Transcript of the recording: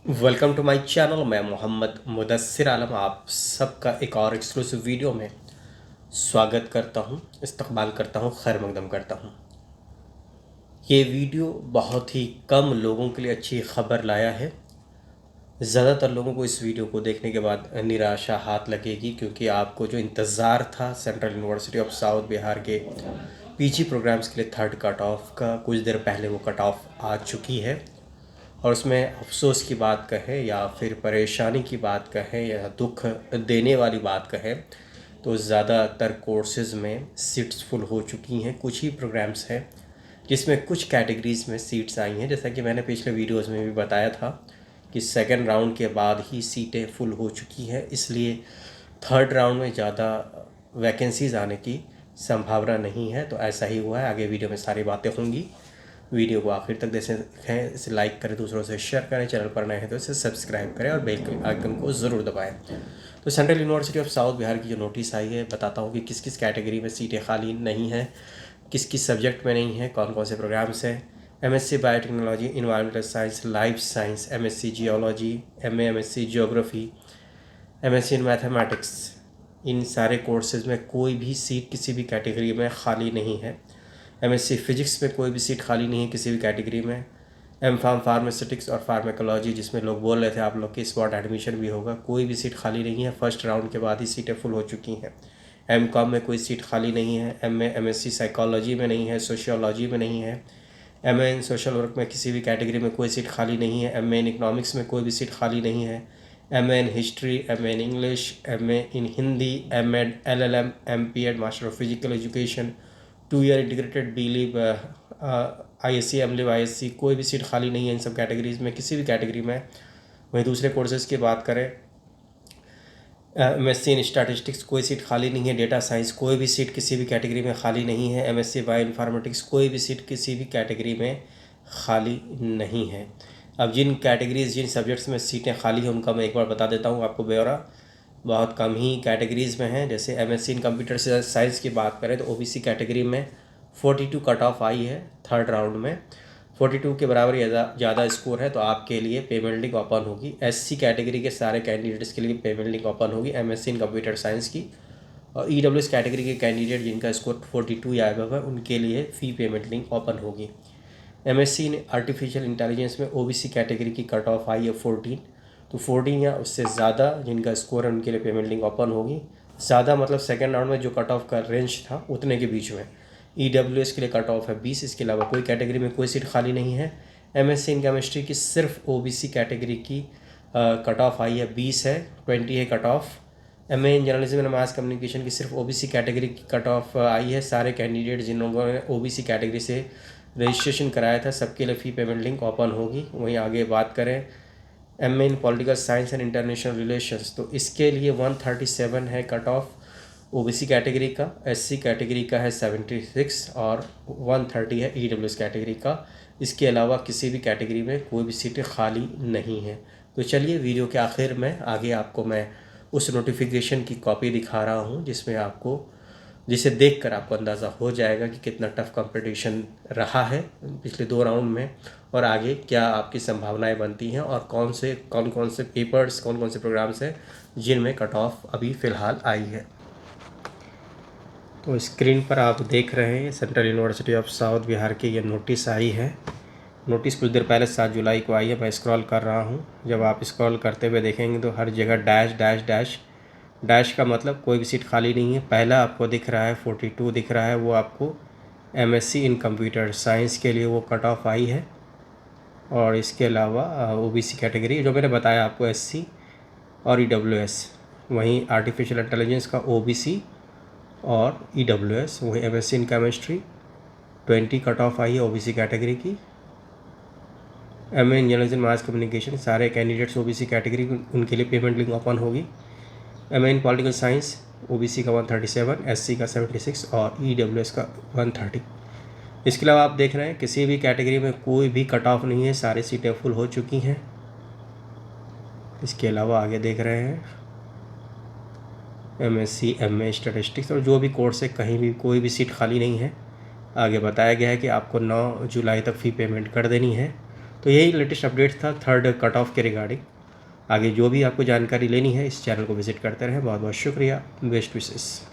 Welcome to my channel. मैं मोहम्मद मुदस्सिर आलम आप सबका एक और एक्सक्लूसिव वीडियो में स्वागत करता हूं, इस्तकबाल करता हूं, खैर मकदम करता हूं। ये वीडियो बहुत ही कम लोगों के लिए अच्छी खबर लाया है। ज़्यादातर लोगों को इस वीडियो को देखने के बाद निराशा हाथ लगेगी, क्योंकि आपको जो इंतज़ार था central university of south Bihar के पीजी प्रोग्राम्स के लिए थर्ड कट ऑफ का, कुछ देर पहले वो कट ऑफ आ चुकी है। और उसमें अफसोस की बात कहें या फिर परेशानी की बात कहें या दुख देने वाली बात कहें, तो ज़्यादातर कोर्सेज़ में सीट्स फुल हो चुकी हैं। कुछ ही प्रोग्राम्स हैं जिसमें कुछ कैटेगरीज़ में सीट्स आई हैं, जैसा कि मैंने पिछले वीडियोज़ में भी बताया था कि सेकेंड राउंड के बाद ही सीटें फुल हो चुकी हैं। इसलिए थर्ड राउंड में ज़्यादा वैकेंसीज़ आने की संभावना नहीं है। तो ऐसा ही हुआ है। आगे वीडियो में सारी बातें होंगी। वीडियो को आखिर तक देखें, इसे लाइक करें, दूसरों से शेयर करें, चैनल पर नए हैं तो इसे सब्सक्राइब करें और बेल के आइकन को ज़रूर दबाएं। तो central university of south Bihar की जो नोटिस आई है, बताता हूँ कि किस किस कैटेगरी में सीटें खाली नहीं हैं, किस किस सब्जेक्ट में नहीं है, कौन कौन से प्रोग्राम्स हैं। MSc biotechnology, environmental science, life science, MSc geology, MSc geography, MSc in mathematics, इन सारे कोर्सेज़ में कोई भी सीट किसी भी कैटेगरी में खाली नहीं है। एमएससी फ़िज़िक्स में कोई भी सीट खाली नहीं है किसी भी कैटेगरी में। एम फार्म फार्मास्यूटिक्स और फार्माकोलॉजी, जिसमें लोग बोल रहे थे आप लोग की स्पॉट एडमिशन भी होगा, कोई भी सीट खाली नहीं है। फर्स्ट राउंड के बाद ही सीटें फुल हो चुकी हैं। एम कॉम में कोई सीट खाली नहीं है। एमएससी साइकोलॉजी में नहीं है, सोशियोलॉजी में नहीं है। एमए इन सोशल वर्क में किसी भी कैटेगरी में कोई सीट खाली नहीं है। एमए इन इकोनॉमिक्स में कोई भी सीट खाली नहीं है। MA in history, MA in English, MA in Hindi, MEd, LLM, MPEd master of physical education, 2 year integrated BLib, ISc, MLib ISc, कोई भी सीट खाली नहीं है इन सब कैटेगरीज़ में, किसी भी कैटेगरी में। वहीं दूसरे कोर्सेज़ की बात करें, एमएससी इन स्टैटिस्टिक्स कोई सीट खाली नहीं है। डेटा साइंस कोई भी सीट किसी भी कैटेगरी में खाली नहीं है। एमएससी बायो इन्फॉर्मेटिक्स कोई भी सीट किसी भी कैटेगरी में खाली नहीं है। अब जिन कैटेगरीज, जिन सब्जेक्ट्स में सीटें खाली हैं उनका मैं एक बार बता देता हूँ आपको ब्यौरा। बहुत कम ही कैटेगरीज़ में हैं। जैसे एमएससी इन कंप्यूटर साइंस की बात करें तो ओबीसी कैटेगरी में 42 कट ऑफ आई है थर्ड राउंड में। 42 के बराबर ज़्यादा स्कोर है तो आपके लिए पेमेंट लिंक ओपन होगी। एससी कैटेगरी के सारे कैंडिडेट्स के लिए पेमेंट लिंक ओपन होगी एमएससी इन कंप्यूटर साइंस की। और ईडब्ल्यूएस कैटेगरी के कैंडिडेट जिनका स्कोर 42 या अबव है उनके लिए फ़ी पेमेंट लिंक ओपन होगी। एमएससी इन आर्टिफिशियल इंटेलिजेंस में ओबीसी कैटेगरी की कट ऑफ आई है 14, तो 14 या उससे ज़्यादा जिनका स्कोर है उनके लिए पेमेंट लिंक ओपन होगी। ज़्यादा मतलब सेकेंड राउंड में जो कट ऑफ का रेंज था उतने के बीच में। ईडब्ल्यूएस के लिए कट ऑफ है 20, इसके अलावा कोई कैटेगरी में कोई सीट खाली नहीं है। एमएससी इन केमिस्ट्री की सिर्फ ओबीसी कैटेगरी की कट ऑफ आई है 20 है, 20 है cut off. MA in journalism and mass communication की सिर्फ ओबीसी कैटेगरी की कट ऑफ आई है। सारे कैंडिडेट जिन लोगों ने ओबीसी कैटेगरी से रजिस्ट्रेशन कराया था सबके लिए फ़ी पेमेंट लिंक ओपन होगी। वहीं आगे बात करें MA in political science and international relations, तो इसके लिए 137 है कट ऑफ ओबीसी कैटेगरी का। एससी कैटेगरी का है 76 और 130 है ईडब्ल्यूएस कैटेगरी का। इसके अलावा किसी भी कैटेगरी में कोई भी सीटें खाली नहीं हैं। तो चलिए वीडियो के आखिर में आगे आपको मैं उस नोटिफिकेशन की कॉपी दिखा रहा हूँ जिसे देखकर आपको अंदाज़ा हो जाएगा कि कितना टफ कंपटीशन रहा है पिछले 2 राउंड में और आगे क्या आपकी संभावनाएं बनती हैं और कौन कौन से पेपर्स, कौन कौन से प्रोग्राम्स हैं जिनमें कट ऑफ अभी फ़िलहाल आई है। तो स्क्रीन पर आप देख रहे हैं central university of south Bihar की ये नोटिस आई है। नोटिस कुछ देर पहले 7 जुलाई को आई है। मैं स्क्रॉल कर रहा हूँ। जब आप स्क्रॉल करते हुए देखेंगे तो हर जगह डैश डैश डैश डैश का मतलब कोई भी सीट खाली नहीं है। पहला आपको दिख रहा है 42 दिख रहा है, वो आपको एमएससी इन कंप्यूटर साइंस के लिए वो कट ऑफ आई है। और इसके अलावा ओबीसी कैटेगरी जो मैंने बताया आपको, एससी और ईडब्ल्यूएस, वहीं आर्टिफिशियल इंटेलिजेंस का ओबीसी और ईडब्ल्यूएस, वहीं MSc in chemistry 20 cut off आई है ओबीसी कैटेगरी की। MA in journalism mass communication, सारे कैंडिडेट्स ओबीसी कैटेगरी, उनके लिए पेमेंट लिंक ओपन होगी। MA in political science OBC का 137, एससी का 76 और ईडब्ल्यूएस का 130। इसके अलावा आप देख रहे हैं किसी भी कैटेगरी में कोई भी कट ऑफ नहीं है, सारी सीटें फुल हो चुकी हैं। इसके अलावा आगे देख रहे हैं एमएससी, एमए स्टैटिस्टिक्स और जो भी कोर्स है कहीं भी कोई भी सीट खाली नहीं है। आगे बताया गया है कि आपको 9 जुलाई तक फ़ी पेमेंट कर देनी है तो यही लेटेस्ट अपडेट था थर्ड कट ऑफ के रिगार्डिंग। आगे जो भी आपको जानकारी लेनी है इस चैनल को विजिट करते रहें। बहुत बहुत शुक्रिया, बेस्ट विशेस।